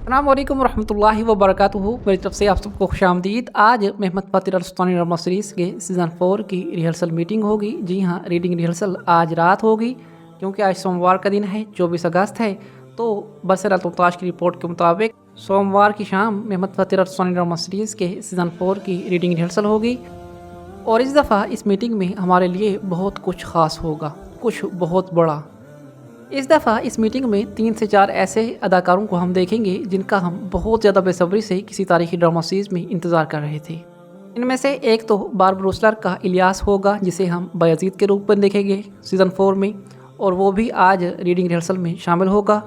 अस्सलाम वालेकुम रहमतुल्लाहि व बरकातुहू। मेरी तरफ से आप सबको खुशामदीद। आज महमद फ़ातिर अल-सुल्तानी ड्रामा सीरीज़ के सीज़न 4 की रिहर्सल मीटिंग होगी। जी हाँ, रीडिंग रिहर्सल आज रात होगी क्योंकि आज सोमवार का दिन है, 24 अगस्त है। तो बरसर अल-तमताश की रिपोर्ट के मुताबिक सोमवार की शाम महमद फ़ातिर अल-सुल्तानी ड्रामा सीरीज़ के सीज़न 4 की रीडिंग रिहर्सल होगी। और इस दफ़ा इस मीटिंग में हमारे लिए बहुत कुछ ख़ास होगा, कुछ बहुत बड़ा। इस दफ़ा इस मीटिंग में 3 से 4 ऐसे अदाकारों को हम देखेंगे जिनका हम बहुत ज़्यादा बेसब्री से किसी तारीखी ड्रामा सीरीज़ में इंतज़ार कर रहे थे। इनमें से एक तो बारबरा रुसलर का इलियास होगा, जिसे हम बायज़ीद के रूप में देखेंगे सीज़न 4 में, और वो भी आज रीडिंग रिहर्सल में शामिल होगा।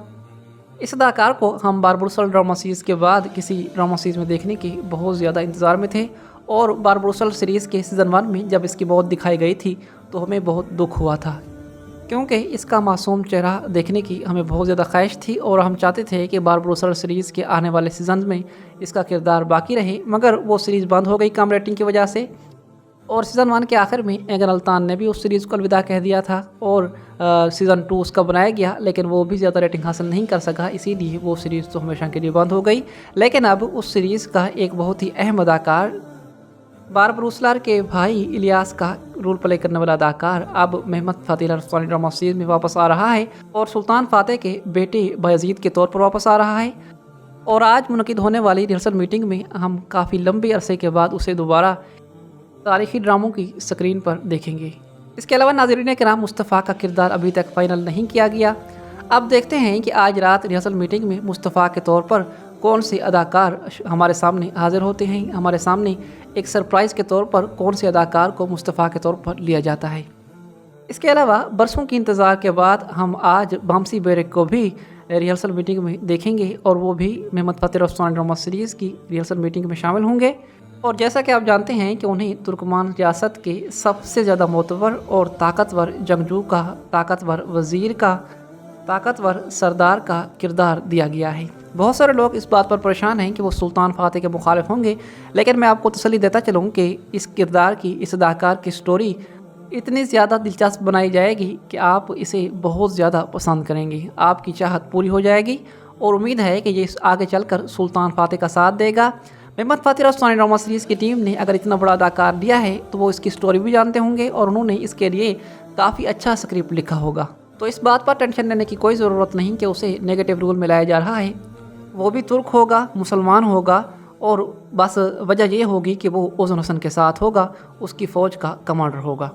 इस अदाकार को हम बारबरा रुसलर ड्रामा सीरीज़ के बाद किसी ड्रामा सीरीज़ में देखने के बहुत ज़्यादा इंतज़ार में थे। और बारबरा रुसलर सीरीज़ के सीज़न 1 में जब इसकी मौत दिखाई गई थी तो हमें बहुत दुख हुआ था, क्योंकि इसका मासूम चेहरा देखने की हमें बहुत ज़्यादा ख्वाहिश थी और हम चाहते थे कि बारबरा रुसलर सीरीज़ के आने वाले सीज़न में इसका किरदार बाकी रहे, मगर वो सीरीज़ बंद हो गई कम रेटिंग की वजह से। और सीज़न 1 के आखिर में एगन अल्तान ने भी उस सीरीज़ को अलविदा कह दिया था और सीज़न 2 उसका बनाया गया, लेकिन वो भी ज़्यादा रेटिंग हासिल नहीं कर सका, इसीलिए वो सीरीज़ तो हमेशा के लिए बंद हो गई। लेकिन अब उस सीरीज़ का एक बहुत ही अहम अदाकार, बारबरा रुसलर के भाई इलियास का रोल प्ले करने वाला अदाकार अब महमद फ़ातिर अल-सुल्तानी ड्रामा सीरीज़ में वापस आ रहा है और सुल्तान फ़ातेह के बेटे बायज़ीद के तौर पर वापस आ रहा है। और आज मुनक़िद होने वाली रिहर्सल मीटिंग में हम काफ़ी लंबे अरसे के बाद उसे दोबारा तारीख़ी ड्रामों की स्क्रीन पर देखेंगे। इसके अलावा नाज़रीन किराम, मुस्तफ़ा का किरदार अभी तक फ़ाइनल नहीं किया गया। अब देखते हैं कि आज रात रिहर्सल मीटिंग में मुस्तफ़ा के तौर पर कौन से अदाकार हमारे सामने हाज़िर होते हैं। हमारे सामने एक सरप्राइज़ के तौर पर कौन से अदाकार को मुस्तफ़ा के तौर पर लिया जाता है। इसके अलावा बरसों के इंतज़ार के बाद हम आज बामसी बेरेक को भी रिहर्सल मीटिंग में देखेंगे और वो भी महमद फ़ातिर अल-सुल्तानी ड्रामा सीरीज़ की रिहर्सल मीटिंग में शामिल होंगे। और जैसा कि आप जानते हैं कि उन्हें तुर्कमान रियासत के सबसे ज़्यादा मोतबर और ताकतवर जंगजू का, ताकतवर वज़ीर का, ताकतवर सरदार का किरदार दिया गया है। बहुत सारे लोग इस बात पर परेशान हैं कि वो सुल्तान फ़ातेह के मुखालिफ होंगे, लेकिन मैं आपको तसल्ली देता चलूँ कि इस किरदार की, इस अदाकार की स्टोरी इतनी ज़्यादा दिलचस्प बनाई जाएगी कि आप इसे बहुत ज़्यादा पसंद करेंगे, आपकी चाहत पूरी हो जाएगी। और उम्मीद है कि ये आगे चलकर सुल्तान फ़ातेह का साथ देगा। महमद फ़ातिर अल-सुल्तानी ड्रामा सीरीज़ की टीम ने अगर इतना बड़ा अदाकार दिया है तो वो इसकी स्टोरी भी जानते होंगे और उन्होंने इसके लिए काफ़ी अच्छा स्क्रिप्ट लिखा होगा। तो इस बात पर टेंशन लेने की कोई ज़रूरत नहीं कि उसे नेगेटिव रोल में लाया जा रहा है। वो भी तुर्क होगा, मुसलमान होगा, और बस वजह ये होगी कि वो ओज़न हसन के साथ होगा, उसकी फ़ौज का कमांडर होगा।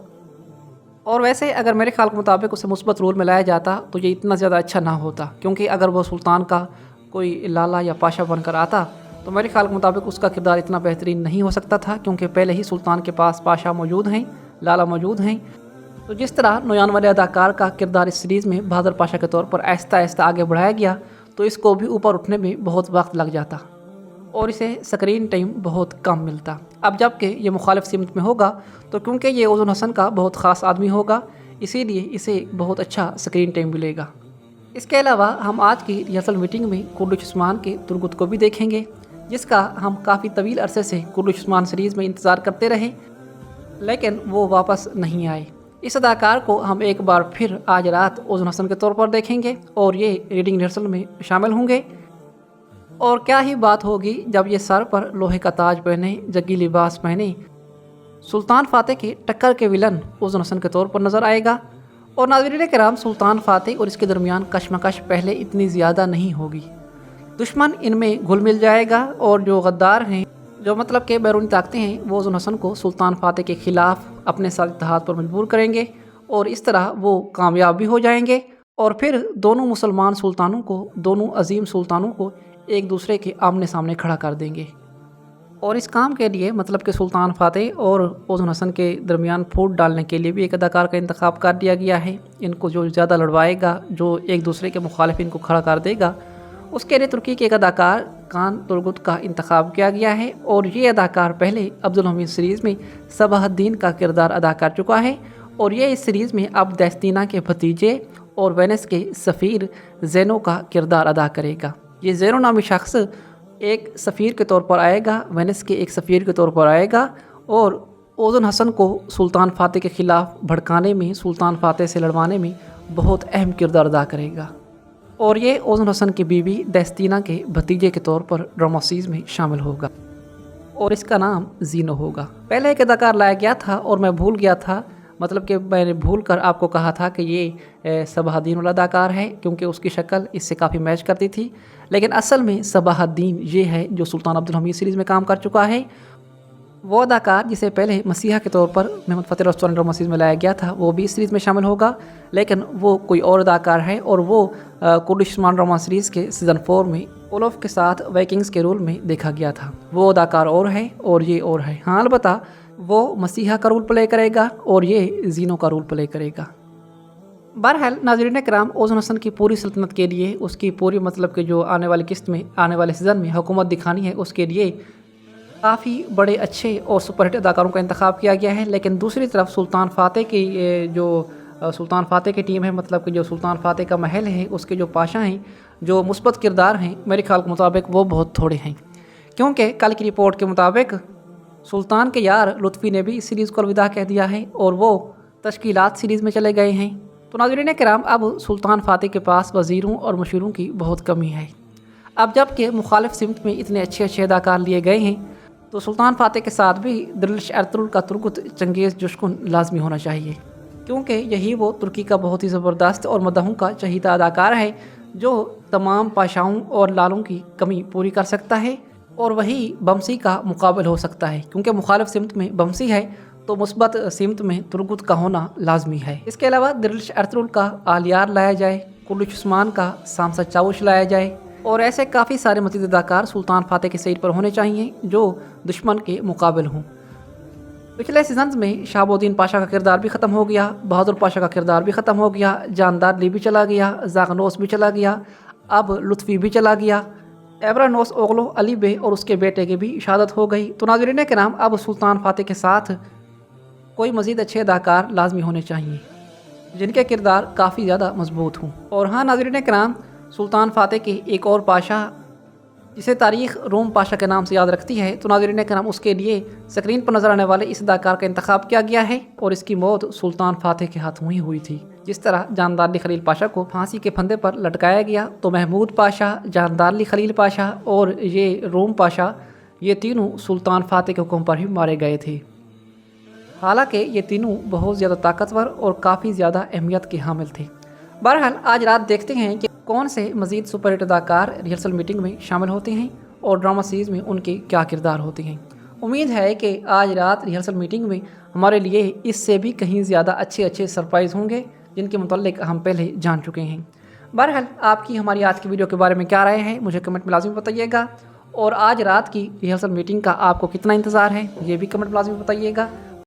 और वैसे अगर मेरे ख्याल के मुताबिक उसे मुस्बत रोल में लाया जाता तो ये इतना ज़्यादा अच्छा ना होता, क्योंकि अगर वो सुल्तान का कोई लाला या पाशा बनकर आता तो मेरे ख्याल के मुताबिक उसका किरदार इतना बेहतरीन नहीं हो सकता था, क्योंकि पहले ही सुल्तान के पास पाशा मौजूद हैं, लाला मौजूद हैं। तो जिस तरह नौयान वाले अदाकार का किरदार इस सीरीज़ में बहादुर पाशा के तौर पर आहिस्ता आहिस्ता आगे बढ़ाया गया तो इसको भी ऊपर उठने में बहुत वक्त लग जाता और इसे स्क्रीन टाइम बहुत कम मिलता। अब जबकि ये मुखालिफ सिमत में होगा तो क्योंकि ये ओज़न हसन का बहुत ख़ास आदमी होगा, इसीलिए इसे बहुत अच्छा स्क्रीन टाइम मिलेगा। इसके अलावा हम आज की रिहर्सल मीटिंग में कुर्रश उस्मान के तुर्गुत को भी देखेंगे, जिसका हम काफ़ी तवील अरसे से कुर्रश उस्मान सीरीज़ में इंतज़ार करते रहे, लेकिन वो वापस नहीं आए। इस अदाकार को हम एक बार फिर आज रात ओज़न हसन के तौर पर देखेंगे और ये रीडिंग रिहर्सल में शामिल होंगे। और क्या ही बात होगी जब ये सर पर लोहे का ताज पहने, जग्गी लिबास पहने सुल्तान फ़ातेह के टक्कर के विलन ओज़न हसन के तौर पर नज़र आएगा। और नाज़रीन किराम, सुल्तान फ़ातेह और इसके दरमियान कशमकश पहले इतनी ज़्यादा नहीं होगी। दुश्मन इनमें घुल मिल जाएगा और जो गद्दार हैं, जो मतलब के बैरूनी ताकतें हैं, वो ओज़न हसन को सुल्तान फ़ातेह के ख़िलाफ़ अपने साथ इत्तेहाद पर मजबूर करेंगे और इस तरह वो कामयाब भी हो जाएंगे। और फिर दोनों मुसलमान सुल्तानों को, दोनों अजीम सुल्तानों को एक दूसरे के आमने सामने खड़ा कर देंगे। और इस काम के लिए मतलब कि सुल्तान फ़ातेह और ओज़न हसन के दरमियान फूट डालने के लिए भी एक अदाकार का इंतखाब कर दिया गया है। इनको जो ज़्यादा लड़वाएगा, जो एक दूसरे के मुखालिफ इनको खड़ा कर देगा, उसके लिए तुर्की के एक अदाकार कान तुर्गुत का इंतखाब किया गया है। और ये अदाकार पहले अब्दुल हमीद सीरीज़ में सबाहुद्दीन का किरदार अदा कर चुका है और ये इस सीरीज़ में अब दस्तीना के भतीजे और वेनिस के सफ़ीर ज़ेनो का किरदार अदा करेगा। ये ज़ेनो नामी शख्स एक सफ़ीर के तौर पर आएगा, वेनिस के एक सफ़ीर के तौर पर आएगा और ओज़न हसन को सुल्तान फ़ातेह के ख़िलाफ़ भड़काने में, सुल्तान फ़ातेह से लड़वाने में बहुत अहम किरदार अदा करेगा। और ये ओजन हसन की बीवी दस्तीना के भतीजे के तौर पर ड्रामा सीरीज में शामिल होगा और इसका नाम जीनो होगा। पहले एक अदाकार लाया गया था और मैं भूल गया था, मतलब कि मैंने भूल कर आपको कहा था कि ये सबाहद्दीन वाला अदाकार है, क्योंकि उसकी शक्ल इससे काफ़ी मैच करती थी। लेकिन असल में सबाहद्दीन ये है जो सुल्तान अब्दुल हमीद सीरीज़ में काम कर चुका है। वो अदाकार जिसे पहले मसीहा के तौर पर मेहमद फ़तेह रस्तवानी ड्रामा सीरीज़ में लाया गया था, वो भी इस सीरीज़ में शामिल होगा, लेकिन वो कोई और अदाकार है और वो कुर्दिश उस्मान ड्रामा सीरीज़ के सीज़न 4 में ओलफ के साथ वाइकिंग्स के रोल में देखा गया था। वो अदाकार और है और ये और है। हाँ, अलबत्ता वो मसीहा का रोल प्ले करेगा और ये जीनो का रोल प्ले करेगा। बहरहाल नाज़रीन कराम, ओजन हसन की पूरी सल्तनत के लिए, उसकी पूरी मतलब कि जो आने वाली किस्त में, आने वाले सीज़न में हुकूमत दिखानी है, उसके लिए काफ़ी बड़े अच्छे और सुपरहिट अदाकारों का इंतखाब किया गया है। लेकिन दूसरी तरफ सुल्तान फ़ातेह की जो सुल्तान फ़ातेह की टीम है, मतलब कि जो सुल्तान फ़ातेह का महल है, उसके जो पाशा हैं, जो मुस्बत किरदार हैं, मेरे ख्याल के मुताबिक वो बहुत थोड़े हैं। क्योंकि कल की रिपोर्ट के मुताबिक सुल्तान के यार लुत्फ़ी ने भी सीरीज़ को अलविदा कह दिया है और वो तश्कीलात सीरीज़ में चले गए हैं। तो नाज़रीन किराम, अब सुल्तान फ़ातेह के पास वज़ीरों और मशहूरों की बहुत कमी है। अब जबकि मुखालिफ सिमत में इतने अच्छे अच्छे अदाकार लिए गए हैं, तो सुल्तान फ़ातेह के साथ भी दिल्श अर्तुगरुल का तुर्कुत चंगेज़ जुश्कुन लाजमी होना चाहिए, क्योंकि यही वो तुर्की का बहुत ही ज़बरदस्त और मदहों का चहीता अदाकार है जो तमाम पाशाओं और लालों की कमी पूरी कर सकता है और वही बमसी का मुकाबल हो सकता है। क्योंकि मुखालिफ सिमत में बमसी है तो मुस्बत सिमत में तुर्कुत का होना लाजमी है। इसके अलावा दिल्श अर्तुगरुल का आलियार लाया जाए, कुर्दिश उस्मान का सामसा चावुश लाया जाए और ऐसे काफ़ी सारे मज़ीद अदाकार सुल्तान फ़ातेह के साइड पर होने चाहिए जो दुश्मन के मुकाबिल हों। पिछले सीजन्स में शहाबुद्दीन पाशा का किरदार भी ख़त्म हो गया, बहादुर पाशा का किरदार भी ख़त्म हो गया, जानदार ली भी चला गया, ज़ागनोस भी चला गया, अब लुत्फ़ी भी चला गया, एबरानोस ओगलो अली बे और उसके बेटे की भी शहादत हो गई। तो नाज़रीन के नाम, अब सुल्तान फ़ातेह के साथ कोई मज़ीद अच्छे अदाकार लाजमी होने चाहिए जिनके किरदार काफ़ी ज़्यादा मजबूत हों। और हाँ नाज़रीन के नाम, सुल्तान फ़ातेह के एक और पाशा जिसे तारीख़ रोम पाशा के नाम से याद रखती है, तो नाज़रीन के नाम, उसके लिए स्क्रीन पर नज़र आने वाले इस अदाकार का इंतखाब किया गया है और इसकी मौत सुल्तान फ़ातेह के हाथों ही हुई थी। जिस तरह जानदार अली खलील पाशा को फांसी के फंदे पर लटकाया गया, तो महमूद पाशा, जानदार अली खलील पाशा और ये रोम पाशा, ये तीनों सुल्तान फ़ातेह के हुक्म पर ही मारे गए थे। हालांकि ये तीनों बहुत ज़्यादा ताकतवर और काफ़ी ज़्यादा अहमियत के हामिल थे। बहरहाल आज रात देखते हैं कि कौन से मज़ीद सुपरहिट अदाकार रिहर्सल मीटिंग में शामिल होते हैं और ड्रामा सीरीज़ में उनके क्या किरदार होते हैं। उम्मीद है कि आज रात रिहर्सल मीटिंग में हमारे लिए इससे भी कहीं ज़्यादा अच्छे अच्छे सरप्राइज़ होंगे जिनके मुतल्लिक हम पहले जान चुके हैं। बहरहाल आपकी हमारी आज की वीडियो के बारे में क्या राय है, मुझे कमेंट में लाजमी बताइएगा और आज रात की रिहर्सल मीटिंग का आपको कितना इंतज़ार है, ये भी कमेंट में लाजमी बताइएगा।